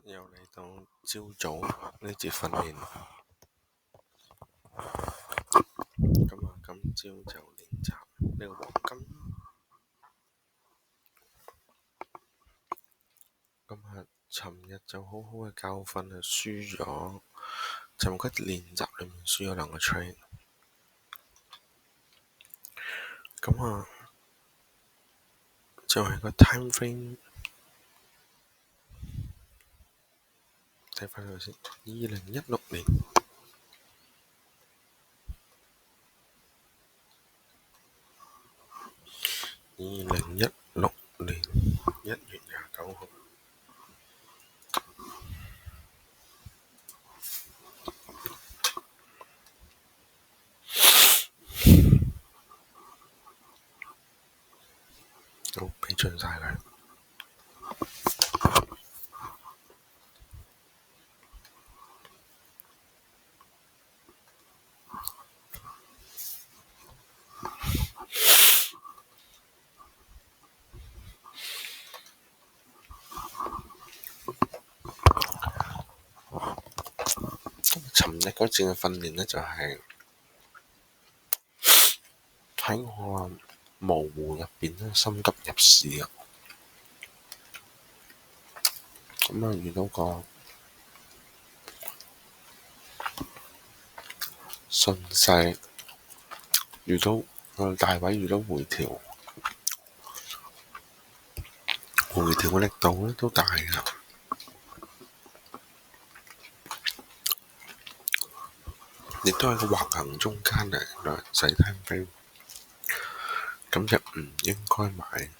又嚟到朝早呢節訓練，咁啊今朝就練習呢個黃金。咁啊，尋日就好好嘅教訓啊，輸咗。尋日練習裏面輸咗2個 train。咁啊，就係個 time frame 睇翻佢先，2016年。2016年1月29號。好，俾盡晒佢。尋日嗰次嘅訓練呢，就係喺我模糊入邊咧，心急入市啊！咁啊，遇到個順勢，遇到個大位，遇到回調，回調嘅力度咧都大㗎，亦都係個橫行中間嚟㗎，細聽飛，咁就唔應該買。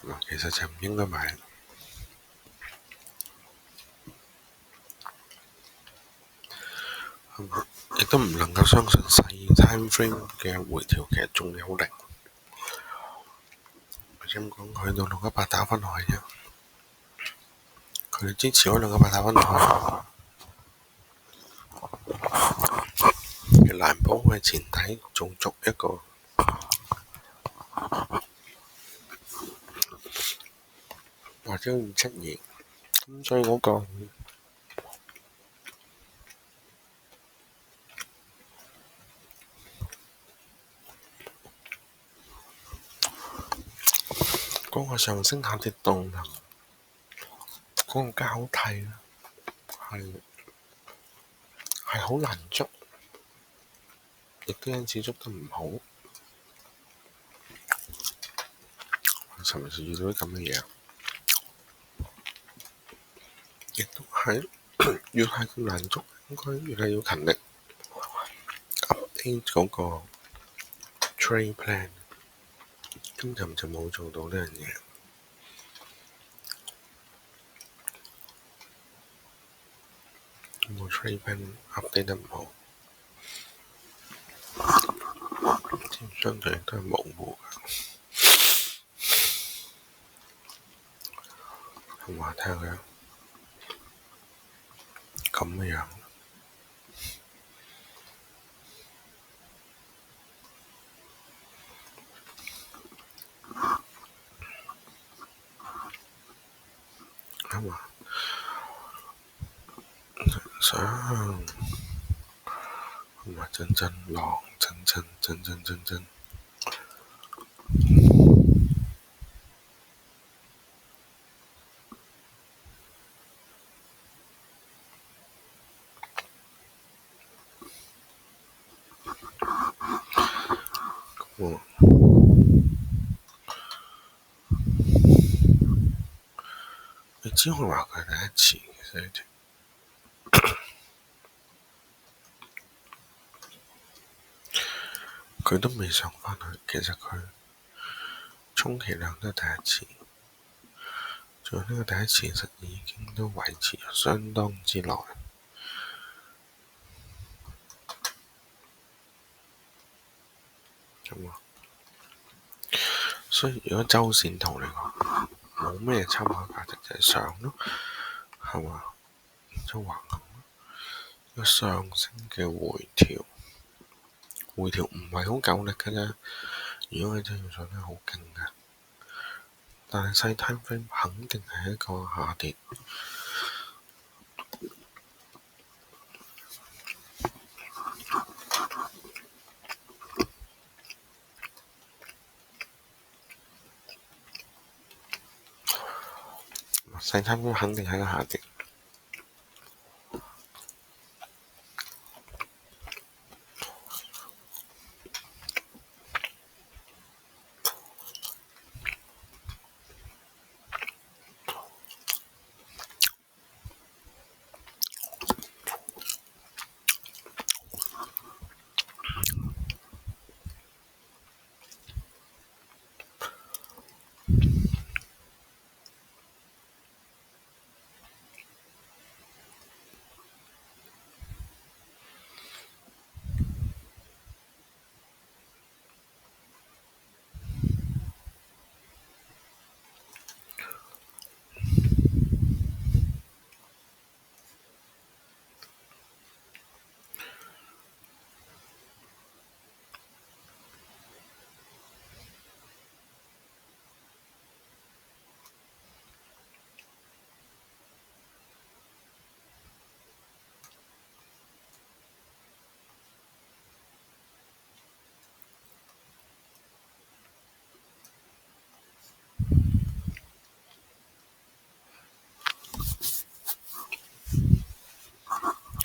嗱，其實就唔應該買，亦都唔能夠相信細 time frame 嘅回調其實仲有力。或者咁講，去到618打返落去啫，佢哋支持開618打返落去，嘅難保嘅前提仲續一個或者要質疑，咁所以嗰個上升下跌動能，嗰個交替咧係好難捉，亦都因此捉得唔好。尋日就遇到啲咁嘅嘢，亦都係越係咁難捉，應該越係要勤力 update 嗰個 trade plan。今日就冇做到呢樣嘢，個 trade plan update 得唔好，相對都係模糊嘅。同埋睇下佢咁嘅樣，係嘛？想同埋陣陣浪，陣。你只可以話佢係第一次，其實佢都未上返去。其實佢充其量都係第一次，仲有呢個第一次其實已經都維持咗相當之耐。所以如果周線圖嚟講，冇咩參考價值，就係上咯，係嘛？就橫行個上升嘅回調唔係好夠力㗎啫。如果係真要上咧，好勁㗎，但係細 time frame 肯定係一個下跌。細 time frame 肯定係一個下跌。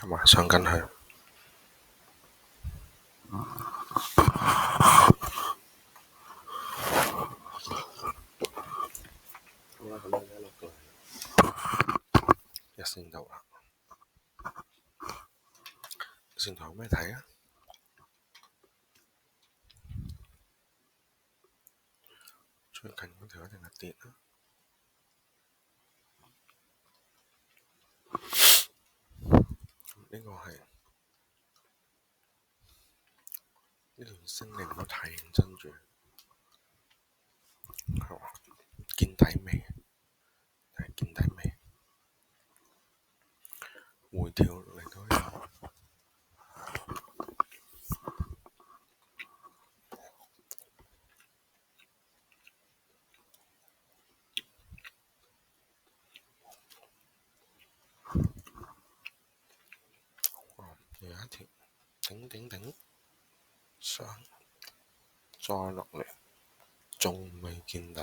同埋上緊去。好啦，咁樣一落到嚟一線度啦。線圖有咩睇啊？最近嗰條一定係跌啦。呢個係呢條升你唔好太認真住，係嘛？見底未？係見底未？回調嚟到呢度，有一條頂上，再落嚟，仲未見底。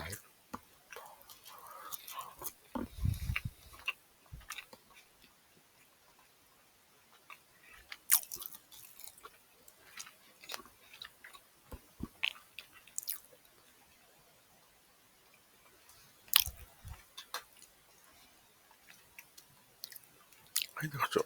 喺度做，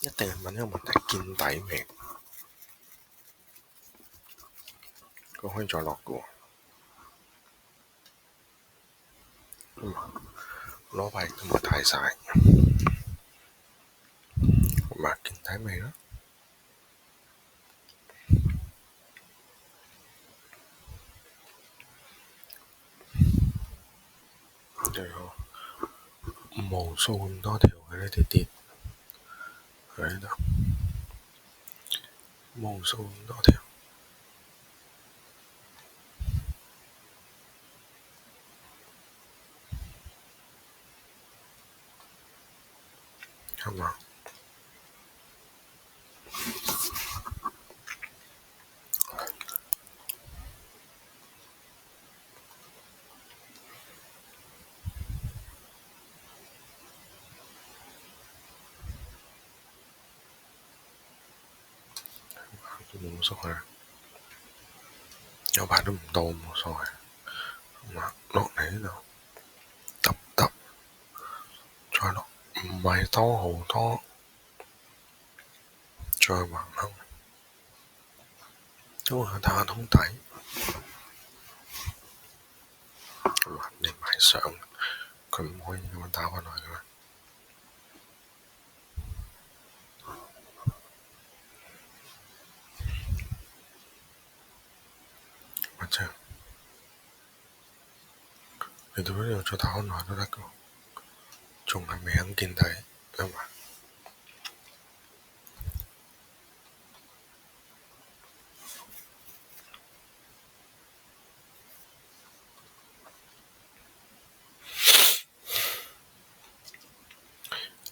一定係問一個問題：見底未？佢可以再落嘅喎。攞牌都唔係太晒，咁咪見底未啦？就有無數咁多條嘅呢啲跌喺度，無數咁多條，係嘛？冇所謂，有排都唔到冇所謂，係嘛？落嚟呢度揼，再落，唔係多好多，再橫行，都係打通底，係嘛？你買上，佢唔可以咁樣打返落去嘅咩？或者你到呢度再打開耐都得㗎，仲係未肯見底係嘛？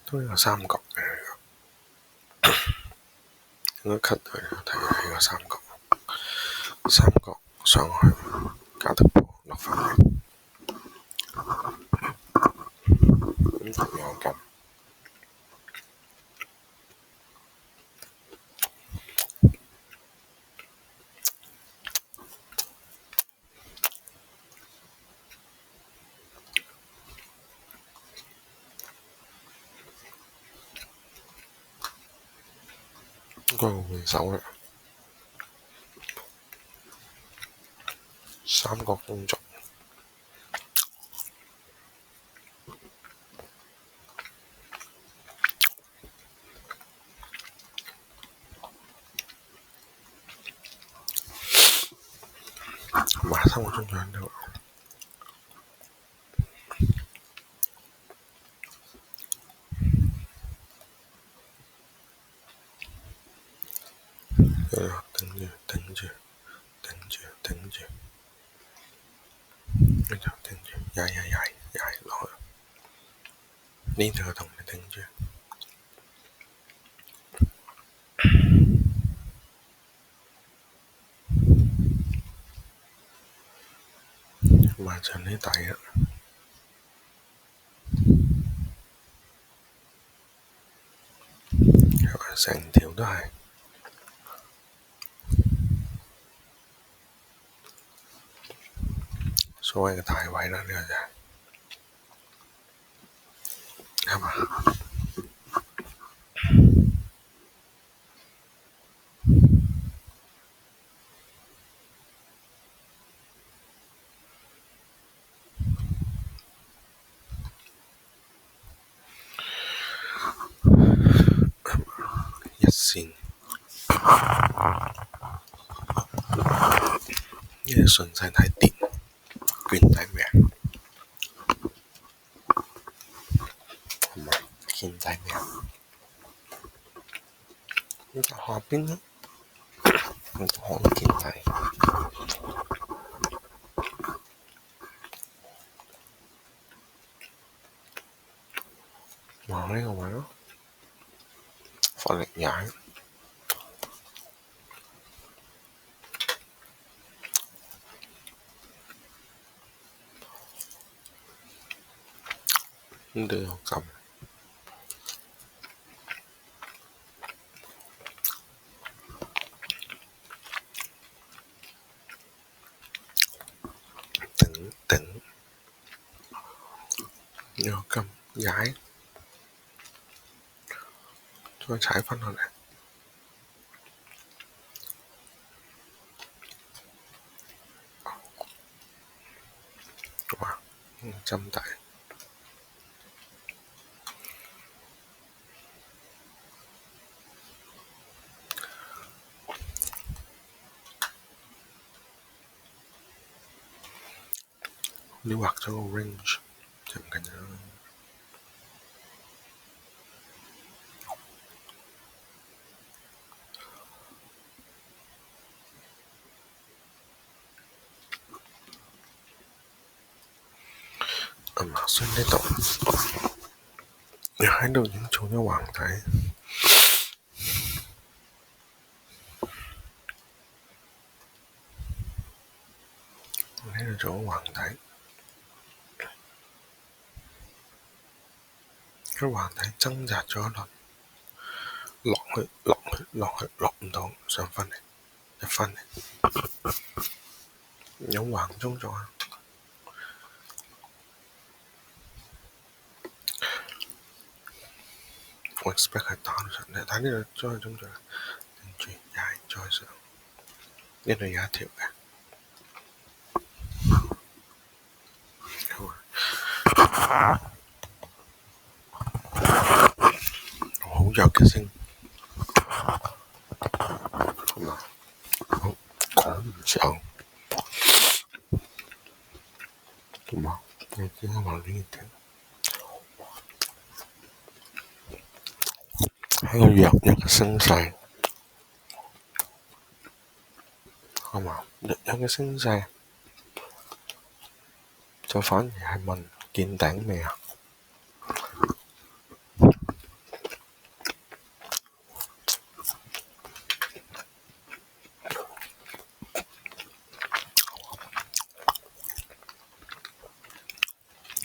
都有三角嘅，應該 cut 佢睇下呢個三角，三角上去加突破落翻嚟，咁同樣咁。應該會換手啦，三角工作。3個鐘左右，頂住，跟住頂住，踩落去，呢度同你頂住，埋上呢底啦。成條都係所謂嘅大位啦，呢個就係嘛？一線，呢個順勢睇跌，捲底命，同埋見底命。呢個下邊呢，可以見底。呢個位咯，發力踩，呢度有撳，頂，有撳踩，再踩返落嚟。哇，針底。你畫咗個 range 就唔緊要啦。所以呢度你喺度已經做咗橫底，喺度做咗橫底，個橫底掙扎咗一輪，落唔到，上返嚟，入返嚟，有橫中咗啊！我 expect 係打到上嚟，但係呢度再中咗，跟住踩再上，呢度有一條嘅，好弱嘅聲，好講唔上，同埋你點解話呢啲？喺個弱弱嘅聲勢，係嘛？弱弱嘅聲勢就反而係問見頂未啊？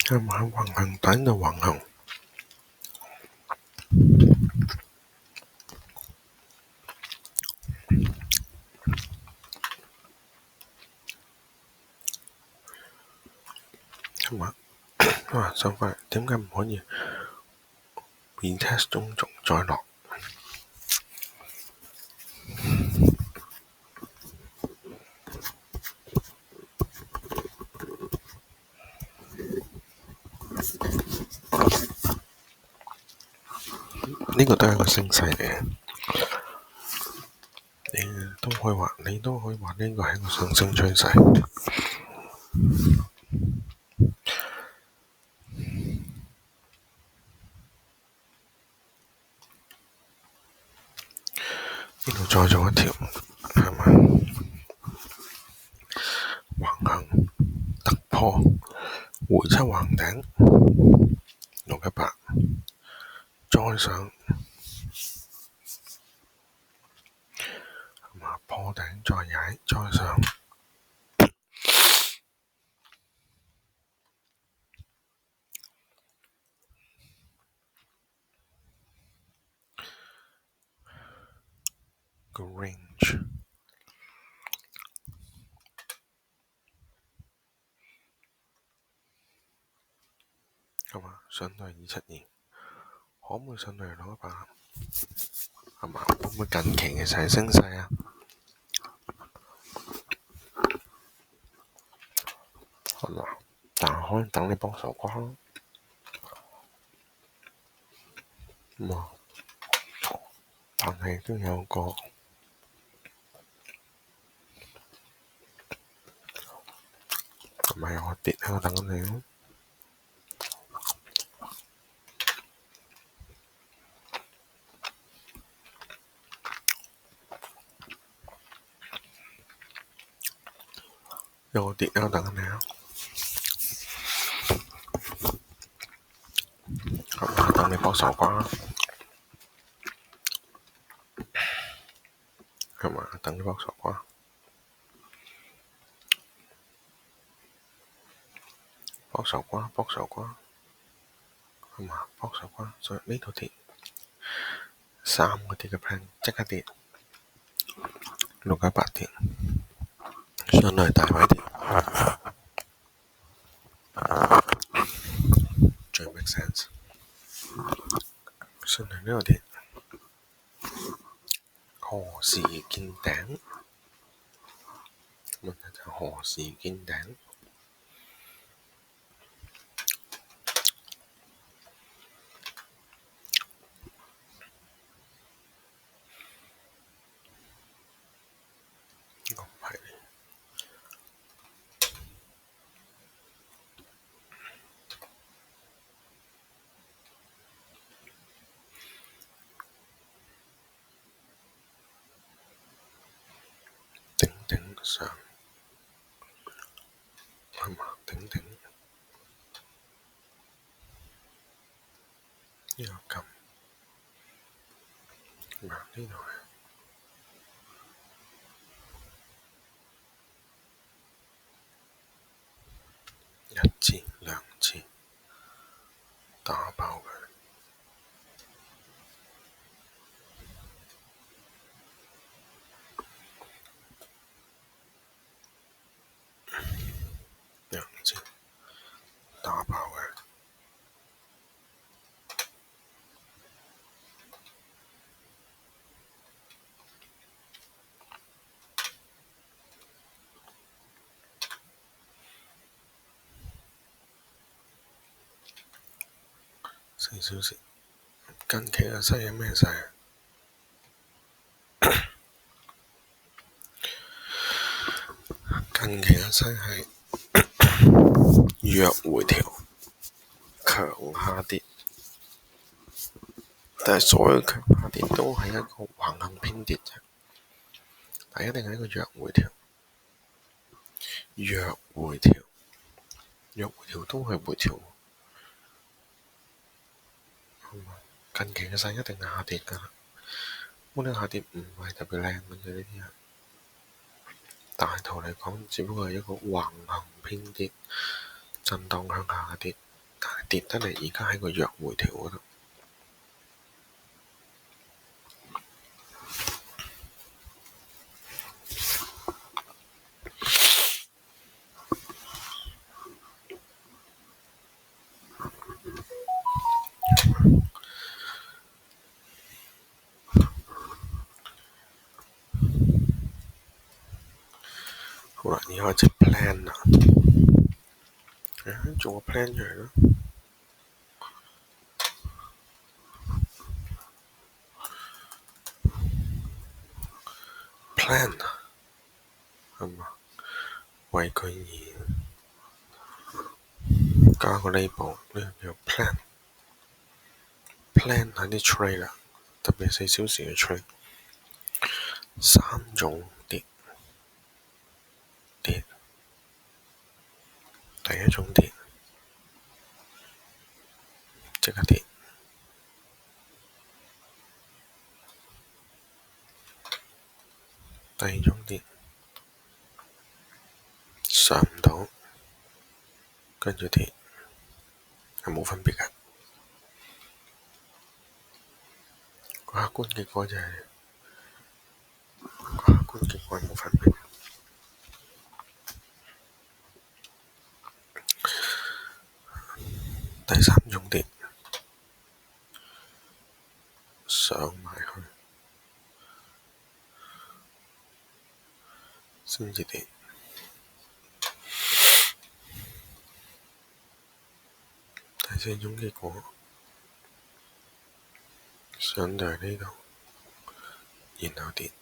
係咪喺橫行頂度橫行？係嘛？收翻嚟，點解唔可以 retest 中軸再落？呢個都係一個升勢嚟嘅，你都可以話呢個係一個上升趨勢。呢度再做一條，係咪橫行突破回測橫頂618，再上係嘛破頂再踩再上，個 range 係嘛上到272，可唔可以上到618？係嘛？會唔會近期其實係升勢啊？係嘛？但係可能等你幫手啩。但係都有個係咪有個跌喺度等緊你咯？有個跌喺度等緊你啊！係嘛？等你幫手啩？係嘛？等你幫手啩？幫手啩？幫手啩？係嘛？幫手啩？所以呢度跌3個跌嘅 plan 即刻跌618跌，上嚟大位跌，最 make sense。上嚟呢度跌，何時見頂？問題就係何時見頂？呢個唔係頂頂上，係嘛？頂頂呢個撳，嗱呢度係1次2次打爆佢。2次打爆佢。4小時近期嘅勢係咩勢啊？近期嘅勢係弱回調，強下跌，但係所有強下跌都係一個橫行偏跌啫，但一定係一個弱回調，弱回調，弱回調都係回調。近期嘅勢一定係下跌㗎啦，呢個下跌唔係特別靚嘅啫，呢啲係大圖嚟講，只不過係一個橫行偏跌，震盪向下跌，但係跌得嚟而家喺個弱回調嗰度。好啦，而家開始 plan 啦，做個 plan 出嚟啦。plan 係嘛？為佢而加個 label，呢個叫 plan。plan 係啲 trade 啦，特別4小時嘅 trade， 3種跌，第一種跌，即刻跌。第二種跌，上唔到，跟住跌，係冇分別嘅。客觀結果就係客觀結果係冇分別。第三種跌，上埋去先至跌。第四種結果，上到嚟呢度，然後跌。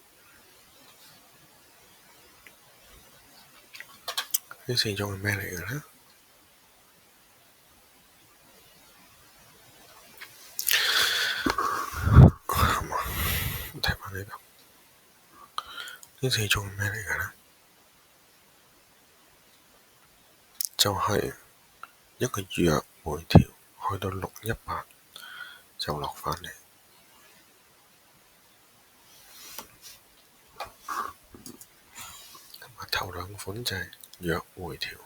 呢四種係咩嚟嘅呢？睇翻呢度，呢四種係咩嚟嘅呢？就係一個弱回調，去到618就落返嚟。頭兩款就係弱回調，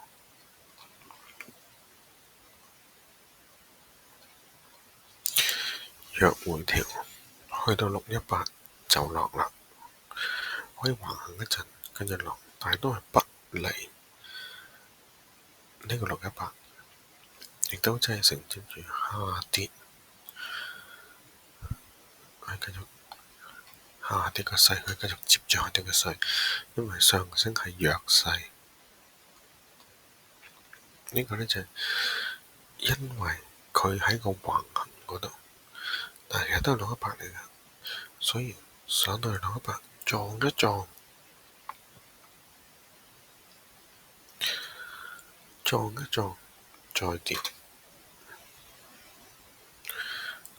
弱回調去到618就落啦，可以橫行一陣，跟住落，但係都係不離呢個618，亦都真係承接住下跌，係繼續下跌嘅勢，佢繼續接住下跌嘅勢，因為上升係弱勢。呢個呢就係因為佢喺個橫行嗰度，但係其實都係618嚟嘅，所以上到嚟618撞一撞，再跌，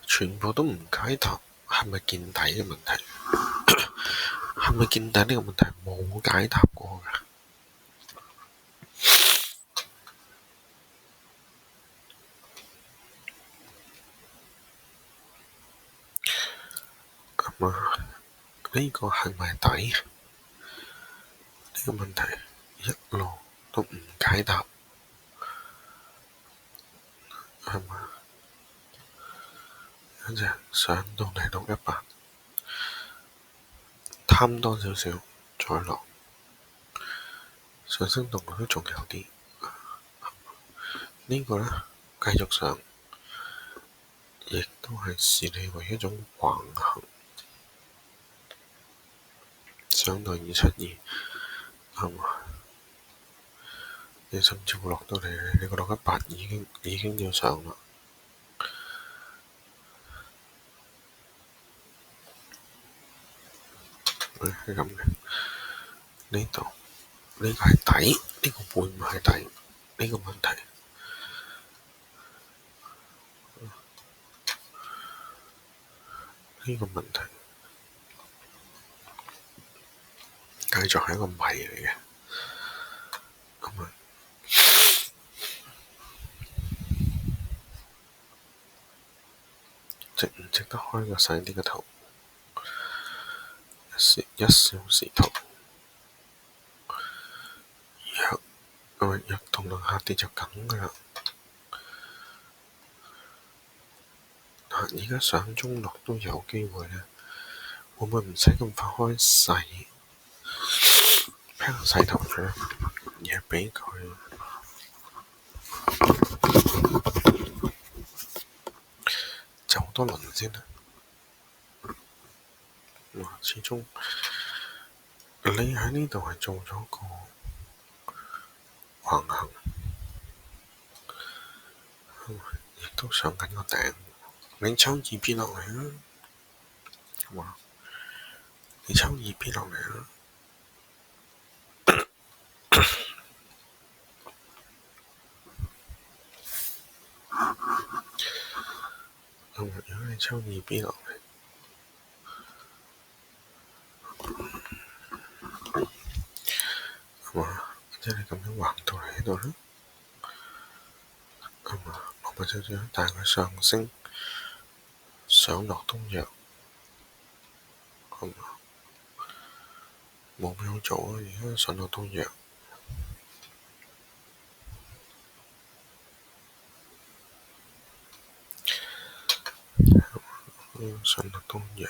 全部都唔解答係咪見底嘅問題，係咪見底呢個問題冇解答過㗎。咁啊，呢個係咪底？呢個問題一路都唔解答，係嘛？跟住上到嚟618，貪多少少再落，上升動力都仲有啲。呢個呢，繼續上，亦都係視你為一種橫行，上到272，係嘛？你甚至會落到嚟，你個618已經要上啦。係咁嘅，呢度呢個係底，呢個會唔會係底？呢個問題呢個問題繼續係一個謎嚟嘅。咁啊，值唔值得開個細啲嘅圖？一小時圖，若動能下跌就梗㗎啦。而家上中落都有機會咧，會唔會唔使咁快開細個細圖咧？而係俾佢走多輪先啦。始終你喺呢度係做咗個橫行，亦都上緊個頂。你抽二 B 落嚟啦，你抽二 B 落嚟啦。如果你抽二 B 落嚟，即係你咁樣橫到嚟呢度啦。我咪就想帶佢上升，上落都弱，冇咩好做啊！而家上落都弱，上落都弱，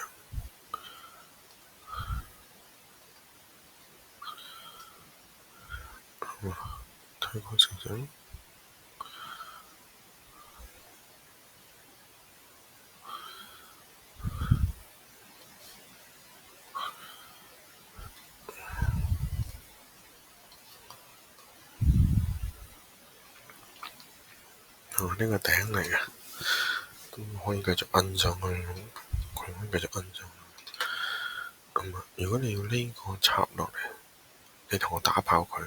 推高少少。呢個頂嚟嘅，咁可以繼續摁上去，佢可以繼續摁上去。如果你要呢個插落嚟，你同我打爆佢，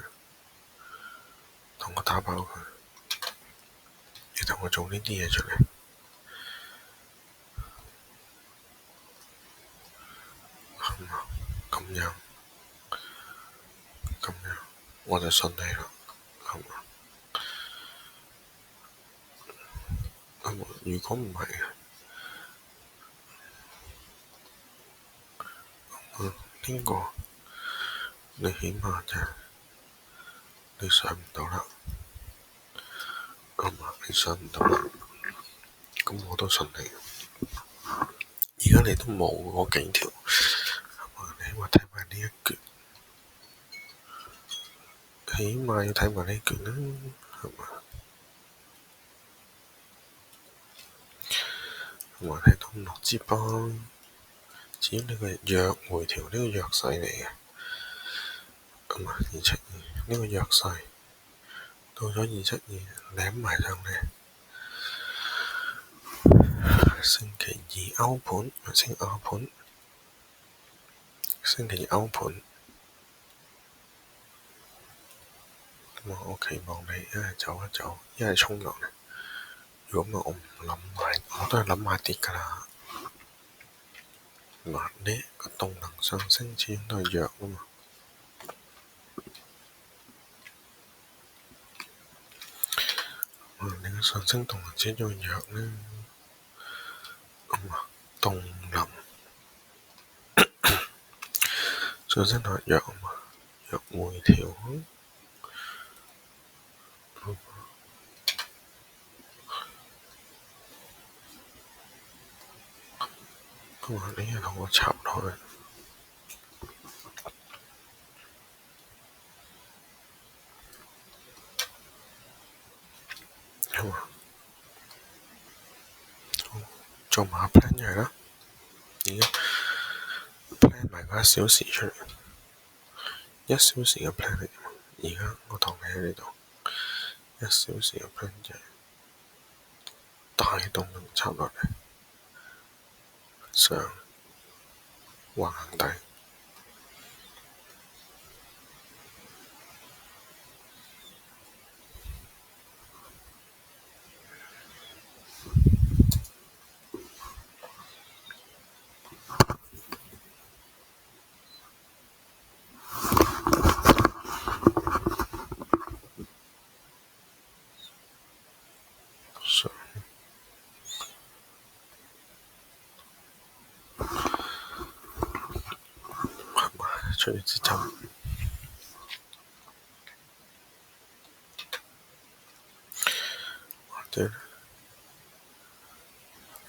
你同我做呢啲嘢出嚟，咁樣，我就信你啦，如果唔係呢個，你起碼就你上唔到啦，你上唔到啦，咁我都信你。而家你都冇嗰幾條，你起碼睇埋呢一橛，起碼要睇埋呢橛啦，睇到落支波，只要你個弱回調，呢個弱勢嚟嘅，而且呢個弱勢到咗272攬埋上嚟。星期二歐盤，星期二歐盤，我期望你一係走一走，一係衝落嚟。如果唔係，我唔諗買，我都係諗買跌㗎啦。呢個動能上升始終都係弱啊嘛。你個上升動能始終係弱呢？動能上升動能弱啊嘛，弱回調。你又同我插落去，做埋 plan 出嚟啦。而家 plan 埋個1小時出嚟，1小時嘅 plan 嚟。而家我同你喺呢度，1小時嘅 plan 就係大動能插落嚟，上橫行底。出咗支針，或者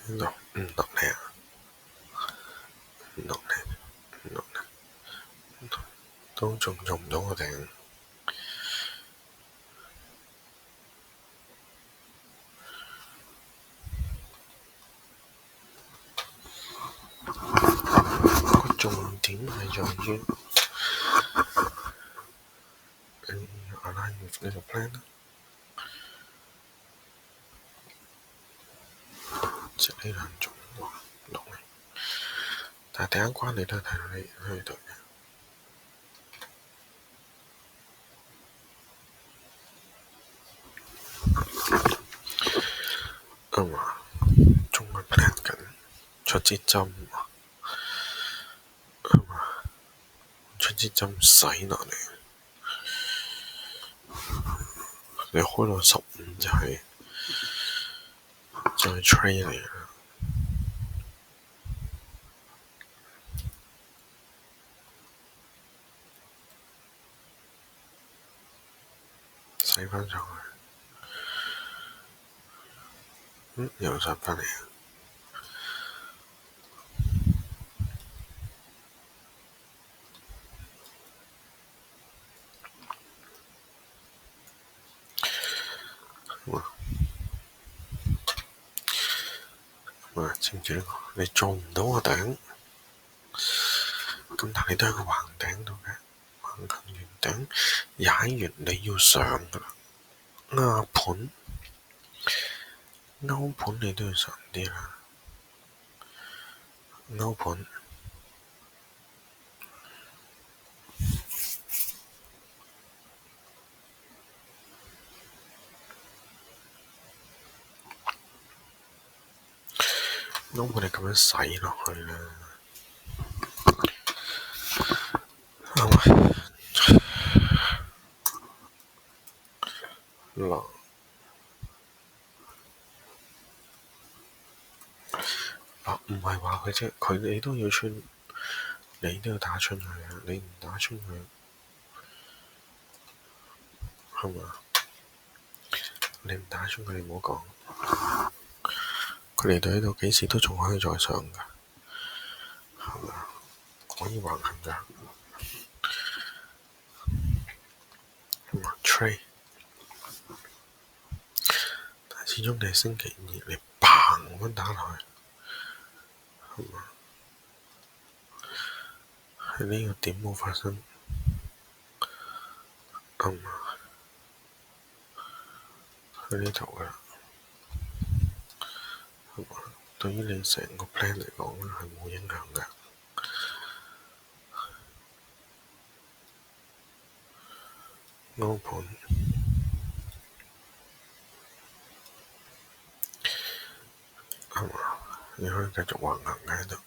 呢度唔落嚟啊，唔落嚟，唔落嚟，都仲做唔到我哋。個重點係在於你要 align with 呢個 plan 啦，即係呢兩種落嚟。但係第一關你都係睇到你去到嘅。中文 plan 緊出支針出支針洗落嚟，你開到15就係 trade 嚟啦。洗返上去，又上返嚟啊！知唔知呢個？你做唔到個頂，咁但係你都喺個橫頂度嘅，橫行完頂，踩完你要上噶啦。歐盤你都要上啲啦，歐盤。歐盤你咁樣洗落去啦，嗱唔係話佢啫，佢你都要穿，你都要打穿佢啊！你唔打穿佢，係嘛？你唔打穿佢，你唔好講。佢嚟到呢度幾時都仲可以再上㗎，係嘛？可以橫行㗎，係嘛？trade，但係始終你係星期二，你砰咁打落去，係嘛？喺呢個點冇發生，係嘛？喺呢度㗎，係嘛？對於你成個 plan 嚟講咧係冇影響㗎。歐盤係嘛？你可以繼續橫行喺度。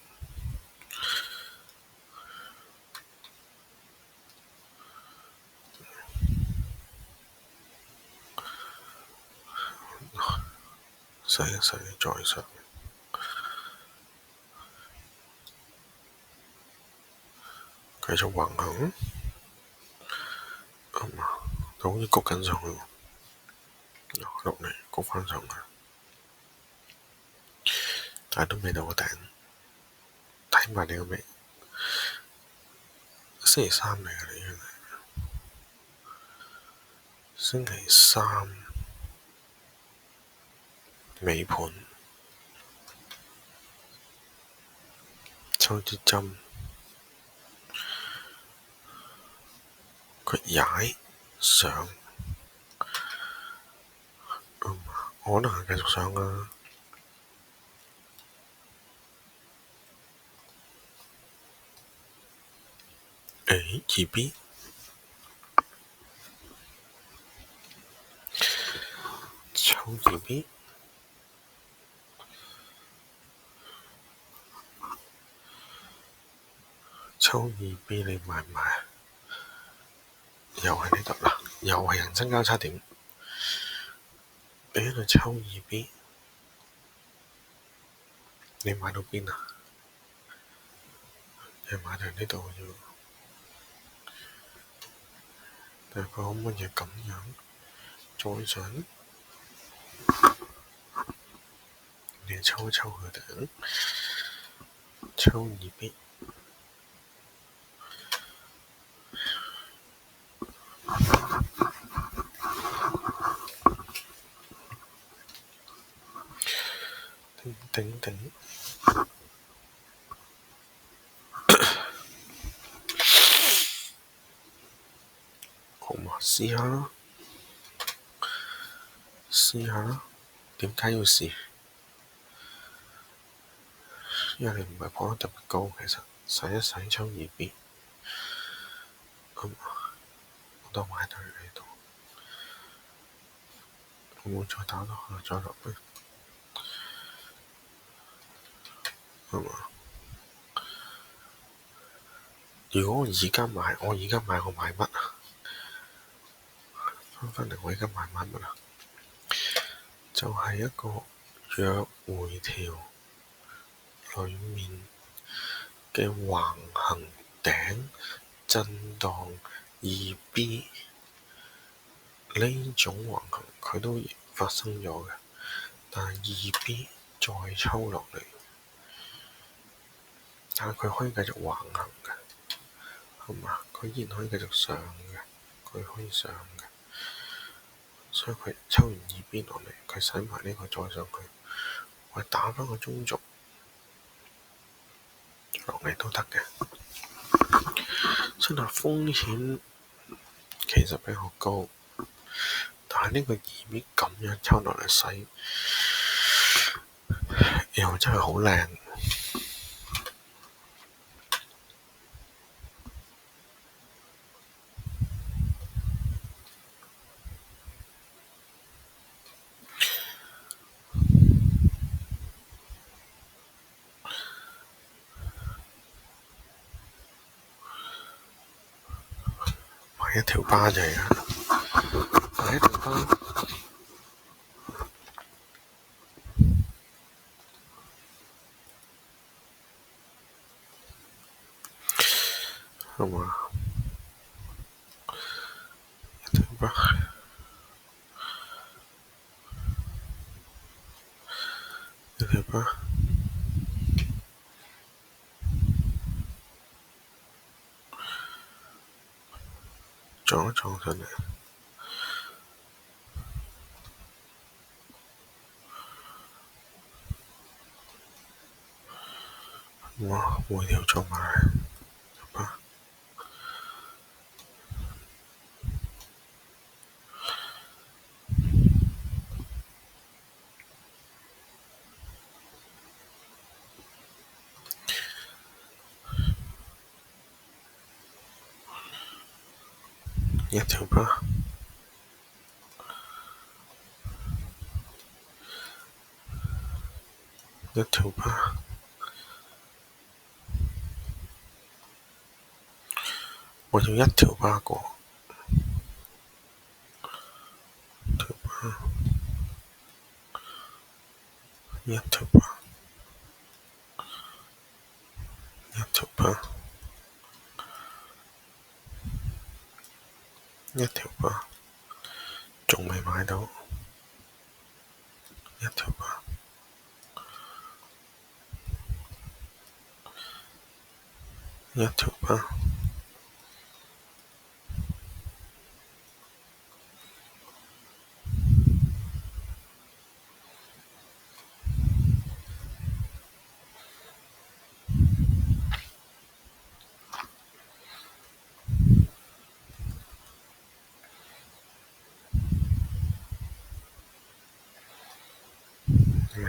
洗一洗再上，繼續橫行，係嘛？就好似谷緊上去喎，落嚟谷返上去，但係都未到個頂，睇埋你個尾，星期三嚟㗎，你應該星期三尾盤抽支針，佢踩上，可能係繼續上啊。2B 抽2B，抽2B你買唔買啊？又喺呢度啦，又係人生交叉點，你喺度抽2B，你買到邊啊？你買到呢度啫喎。但係佢可唔可以咁樣再上？你抽一抽佢頂，抽二 B，頂頂頂，好嘛？試下啦，試下啦。點解要試？因為你唔係放得特別高，其實洗一洗抽二 B，咁我當買對喺度，會唔會再打落去，再落去？係嘛？如果我而家買，我買乜啊？翻嚟我而家買乜啊？就係一個約回調裏面嘅橫行頂震盪二 B 呢種橫行，佢都發生咗嘅，但係二 B 再抽落嚟，但係佢可以繼續橫行嘅，係嘛？佢依然可以繼續上嘅，佢可以上嘅，所以佢抽完二 B 落嚟，佢使埋呢個再上去，我打返個中軸落嚟都得嘅，雖然風險其實比較高，但係呢個二 B 咁樣抽落嚟使，又真係好靚。買一條巴就係啦，買一條巴，係嘛？一條巴，一條巴，撞一撞上嚟，我回條做埋巴，一條巴，一條巴，我要一條巴過，條巴，一條巴，一條巴，一條巴，仲未買到，一條巴，一條巴，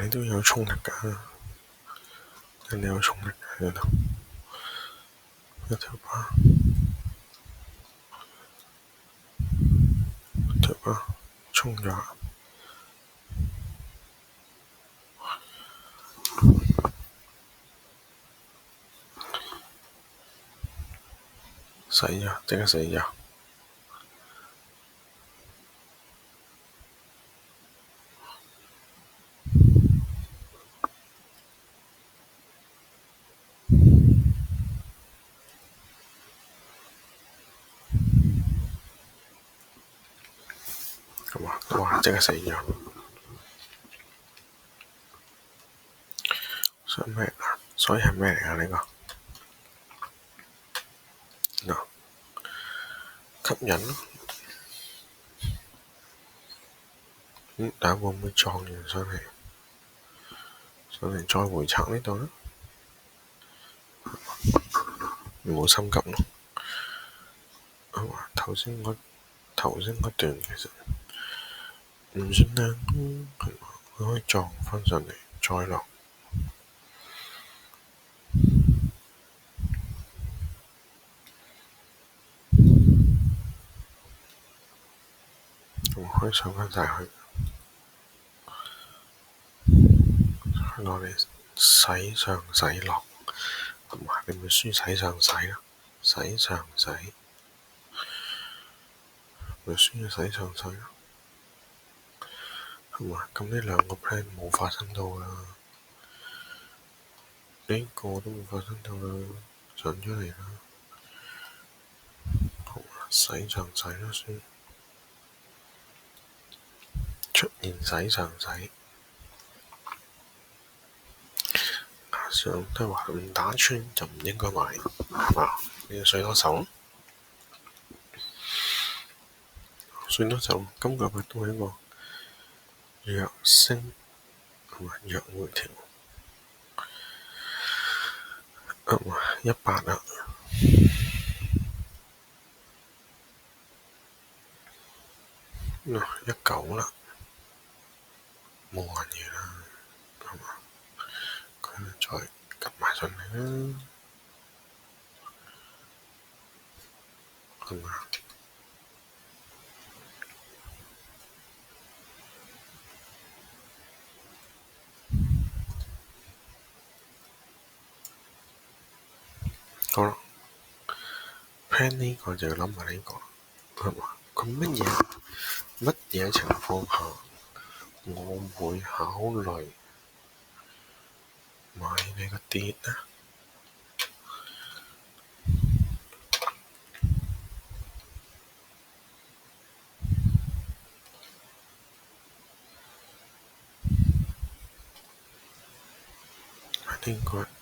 你都有衝力㗎，你有衝力喺度，一條巴，一條巴，衝咗，死咗，即刻死咗。係嘛？哇！即刻死咗。所以咩啊？所以係咩嚟㗎？呢個嗱，吸引咯。但會唔會撞完上嚟再回拆呢度咧？唔好心急咯。係嘛？頭先嗰段其實唔算靚，係嘛？佢可以撞翻上嚟再落。仲可以上翻晒去，攞嚟洗上洗落，同埋你咪輸洗上洗咯，洗上洗咪輸咗洗上洗咯，係嘛？咁呢兩個 plan 冇發生到啦，呢個都冇發生到啦，上咗嚟啦，好啦，洗上洗啦先，出現洗上洗。上都係話唔打穿就唔應該買，係嘛？你要水多手，水多手，今個月都係一個弱升同埋弱回調，100啦，19啦，冇玩嘢啦，係嘛？佢再夾埋上嚟啦，係嘛？好啦 plan 呢個就要諗埋呢個，係嘛？佢乜嘢情況下我會考慮買你個跌呢？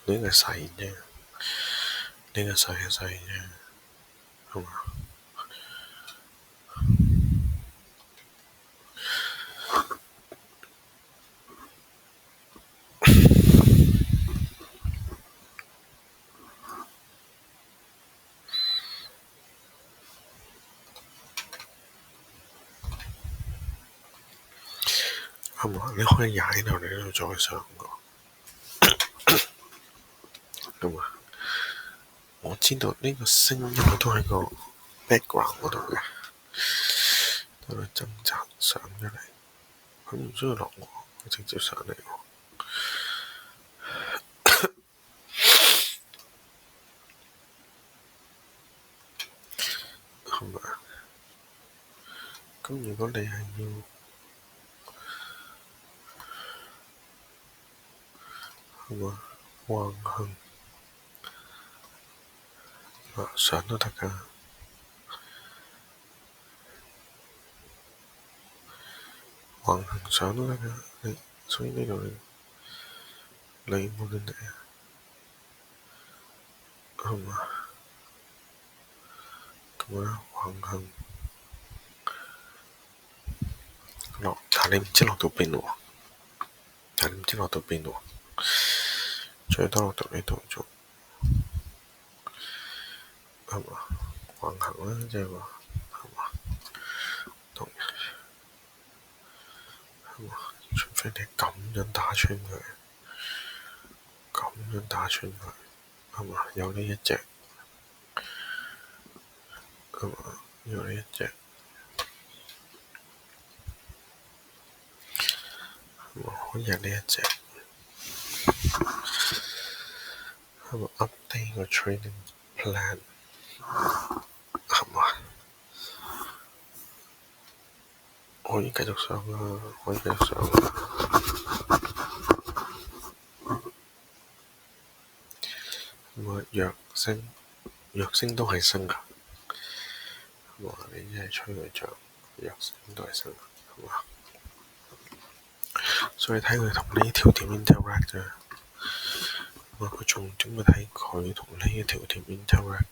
呢個細啫，呢個細啫，係嘛？係嘛？你可以踩到你呢度再上個，係嘛？我知道呢個聲音都喺個 background 嗰度嘅，喺度掙扎上咗嚟，佢唔需要落喎，佢直接上嚟喎，係咪？咁如果你係要係嘛橫行上都得㗎，橫行上都得㗎，所以呢度你冇問題啊，係嘛？咁樣橫行落，但你唔知落到邊喎，最多落到呢度做，係嘛？橫行啦，即係話係嘛？同係嘛？除非你咁樣打穿佢，係嘛？有呢一隻，係嘛？有呢一隻，係嘛？可以有呢一隻，係嘛？update 個 trading plan，係嘛？可以繼續上啦，可以繼續上啦。咁啊，弱升都係升㗎。哇！你真係吹佢漲，弱升都係升㗎。所以睇佢同呢條點 interact 啫。佢重點係睇佢同呢一條點 interact，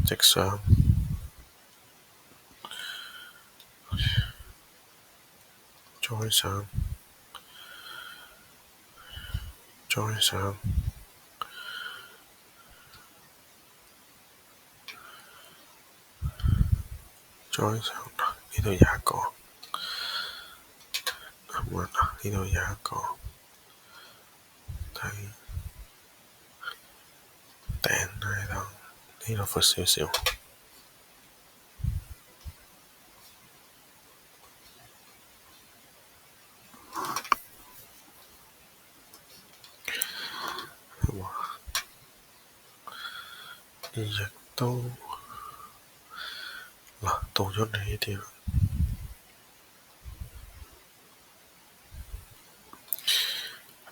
直上再上再上再上，呢度有一個，呢度有一個，睇頂喺度，呢度闊少少。亦都到咗呢啲啦，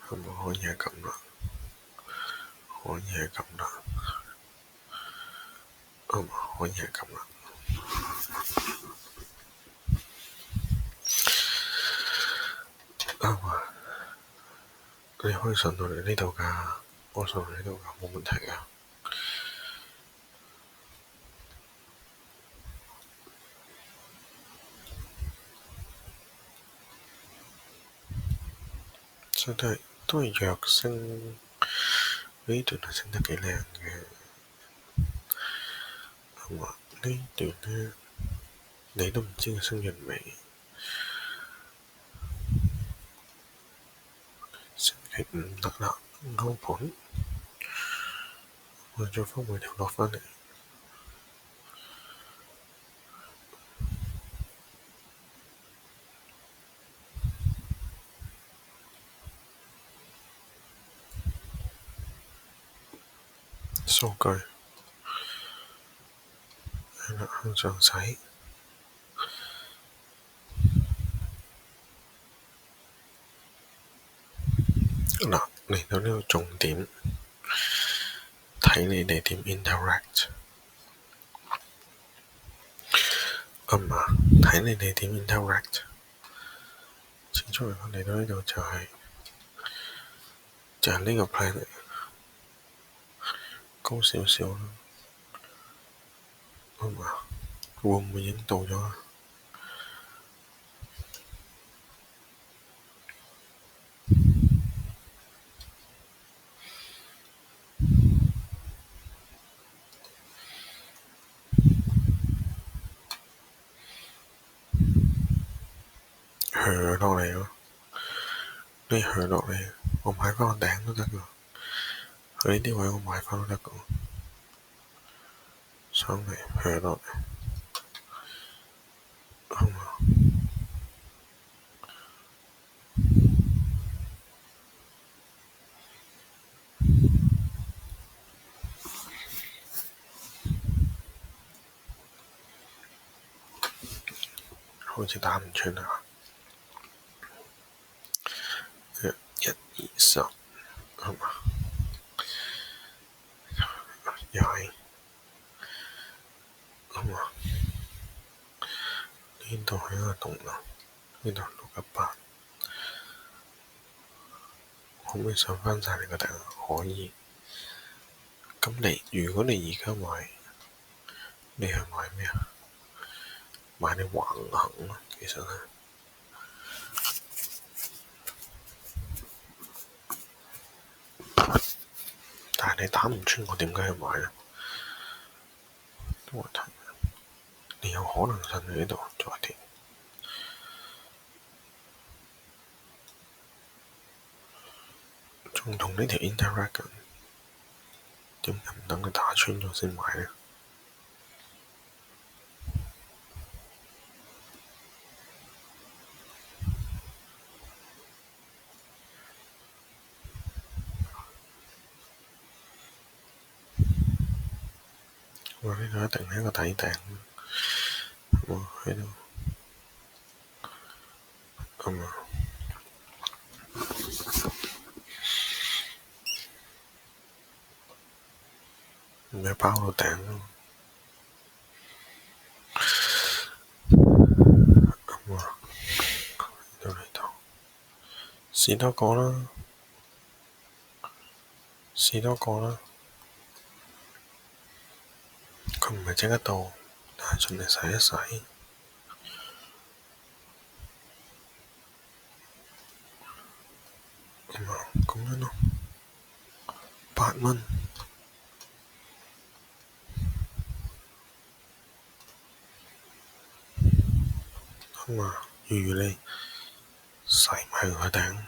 係咪可以係咁啦？可以係咁啦，可以係咁啦。你可以上到嚟呢度㗎，我上嚟呢度㗎，冇問題㗎。所以都係弱升，呢段係升得幾靚嘅。呢段呢，你都唔知佢升完未？星期五得啦，歐盤，我再翻回條落返嚟。數據係啦，向上洗。嚟到呢個重點，睇你哋點 interact。睇你哋點 interact。始終嚟到呢度就係呢個 plan 嚟，高少少啦。會唔會已經到咗啊？落嚟咯，你落嚟，我買翻個頂都得㗎。佢呢啲位我買翻都得㗎。上嚟落嚟，好似打唔穿啊！1、2、3，又係呢度係一個洞啦，呢度618，可唔可以上翻晒你個頂？可以。咁如果你而家買，你係買咩啊？買啲橫行咯，其實係。但係你打唔穿，我點解要買咧？都係睇，你有可能上去呢度再跌，仲同呢條 interact 緊，點解唔等佢打穿咗先買咧？呢度一定係一個底頂，喺度咪包到頂咯。試多個啦，試多個啦。佢唔係即刻到，但係盡力洗一洗。咁樣咯，8蚊。咁啊，預你洗埋佢頂。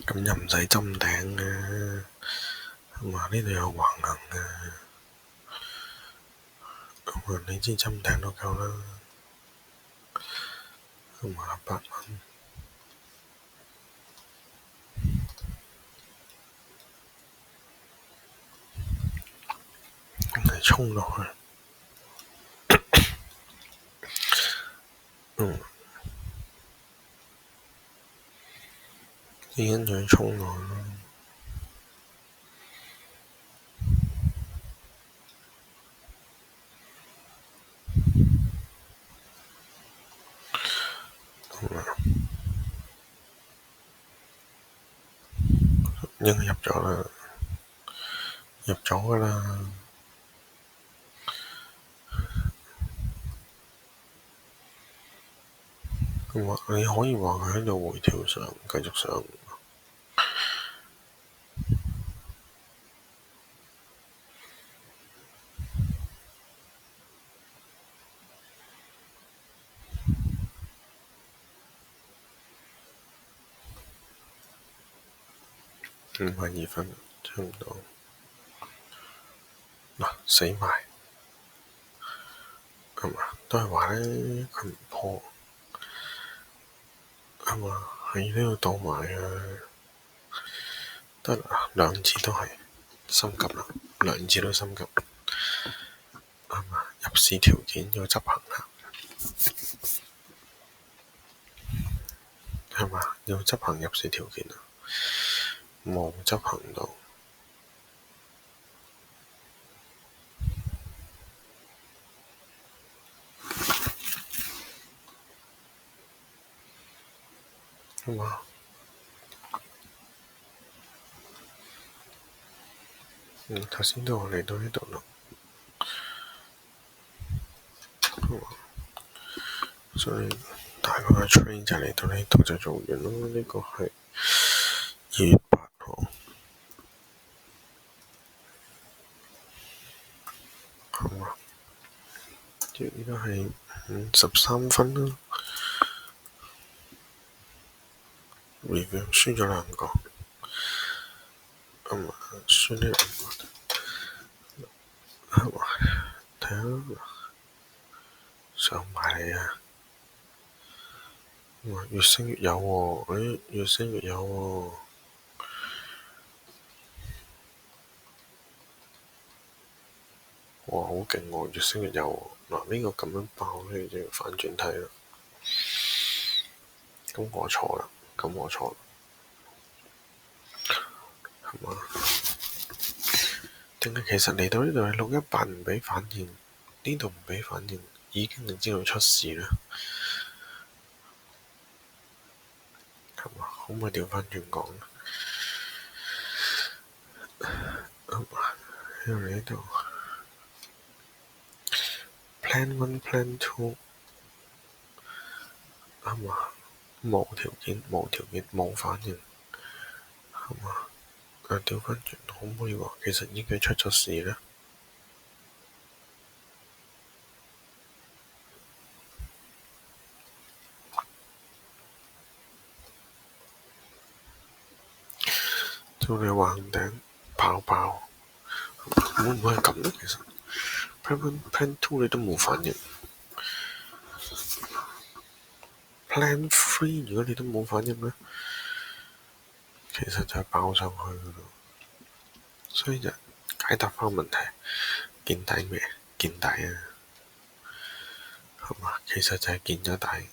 咁又唔使針頂嘅，咁啊呢度有橫行嘅，咁啊你支針頂都夠啦，咁啊8蚊。咁嚟沖落去，啲跟住沖落去咯。應該入咗啦，入咗㗎啦。咁啊，你可以話佢喺度回調上，繼續上。52分，差唔多。嗱，死埋，係嘛？都係話咧，佢唔破，係嘛？喺呢度倒埋啊！得啦，兩次都係心急啦，兩次都心急，係嘛？入市條件要執行啦，係嘛？要執行入市條件啊，冇執行到。係嘛？頭先都我嚟到呢度啦，所以大概嘅 train 就嚟到呢度就做完咯。呢個係2月8號，係嘛？而家係53分啦。review 輸咗2個，輸呢2個，係嘛？睇下上埋嚟啊！越升越有喎，越升越有喎。哇，好勁喎，越升越有喎。嗱，呢個咁樣爆咧，就要反轉睇啦。咁我錯啦，係嘛？定係其實嚟到呢度係618唔俾反應，呢度唔俾反應，已經係知道出事啦。係嘛？可唔可以調翻轉講咧？係嘛？因為呢度 plan 1 plan 2，係嘛？冇條件冇反應，係嘛？調翻轉可唔可以話其實已經出咗事咧？做你橫頂爆，會唔會係咁咧？其實 plan 1 plan 2你都冇反應，plan 3如果你都冇反應咧，其實就係爆上去㗎咯。所以就解答翻問題，見底未？見底啊，係嘛？其實就係見咗底，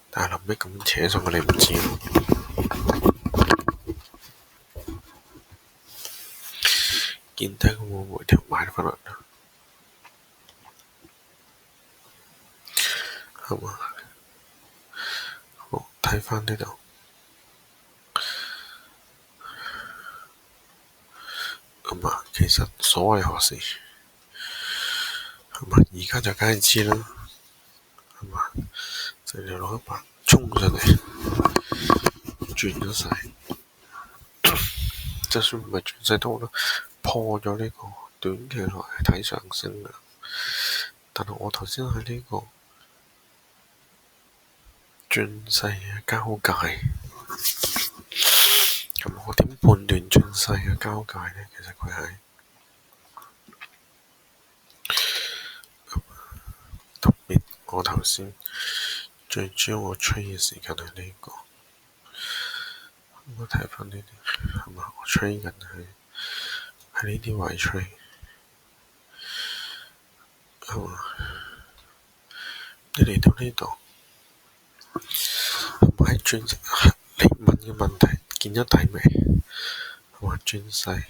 但係臨尾咁扯上去，你唔知咯。見底佢會回調買翻嚟啦。係嘛？好，睇翻呢度，咁啊，其實所謂何事，係嘛？而家就梗係知啦，係嘛？就嚟攞一把衝上嚟，轉咗勢，就算唔係轉勢都好啦，破咗呢個短期內係睇上升嘅。但係我頭先喺呢個轉勢嘅交界，咁我點判斷轉勢嘅交界呢？其實佢係特別，我頭先最主要我吹嘅時間係呢個，我睇翻呢啲係嘛？我吹緊係呢啲位吹，係嘛？你嚟到呢度，係咪喺轉勢？你問嘅問題見咗底未？係嘛？轉勢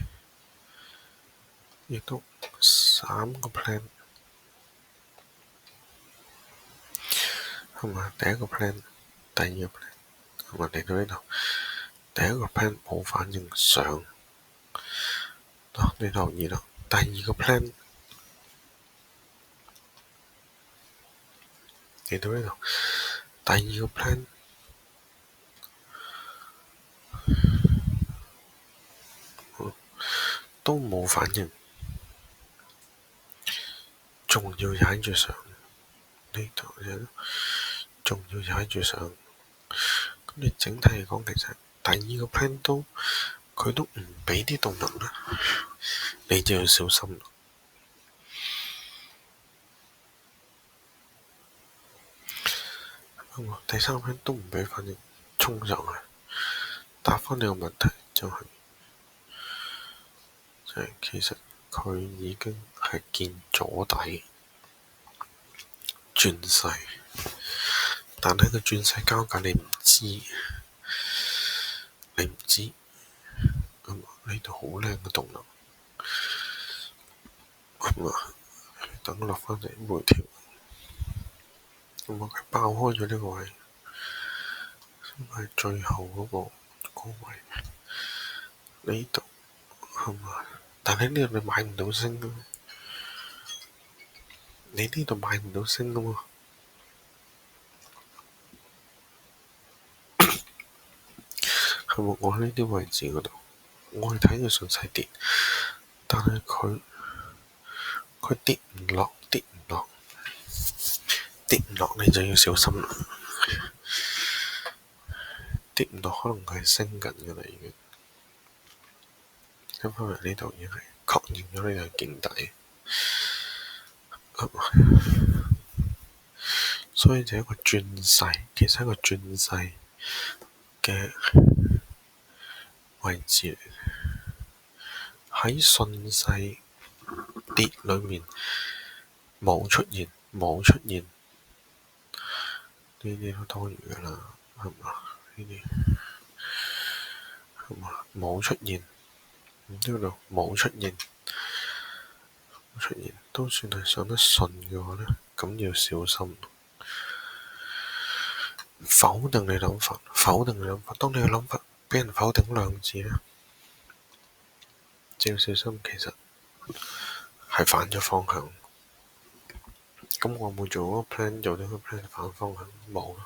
亦都3個 plan，係嘛？第一個 plan，第二個 plan，係嘛？嚟到呢度，第一個 plan 冇反應上，你留意啦。第二個 plan 嚟到呢度，第二個 plan 都冇反應，仲要踩住上呢度，仲要踩住上。咁你整體嚟講，其實第二個 plan 佢都唔俾啲動能啦，你就要小心啦。第三個 plan 都唔俾反應，衝上去。答翻你個問題就係其實佢已經係見咗底轉勢，但係個轉勢交界你唔知，呢度好靚嘅動能，等落翻嚟回調，佢爆開咗呢個位，係最後嗰個位，呢度係嘛？但係呢度你買唔到升㗎嘛？你呢度買唔到升㗎嘛？係咪？我喺呢啲位置嗰度，我係睇佢順勢跌，但係佢跌唔落，跌唔落你就要小心啦。跌唔落可能佢係升緊㗎啦，已經。咁翻嚟呢度已經係確認咗呢個見底，所以就係一個轉勢，其實係一個轉勢嘅位置喺順勢跌裏面冇出現，呢啲都多餘㗎啦，係嘛？呢啲係嘛？冇出現，呢度冇出現都算係上得順嘅話呢，咁要小心。否定你諗法，當你嘅諗法俾人否定兩次呢，就要小心，其實係反咗方向。咁我冇做嗰個 plan，做咗個 plan 反方向冇咯。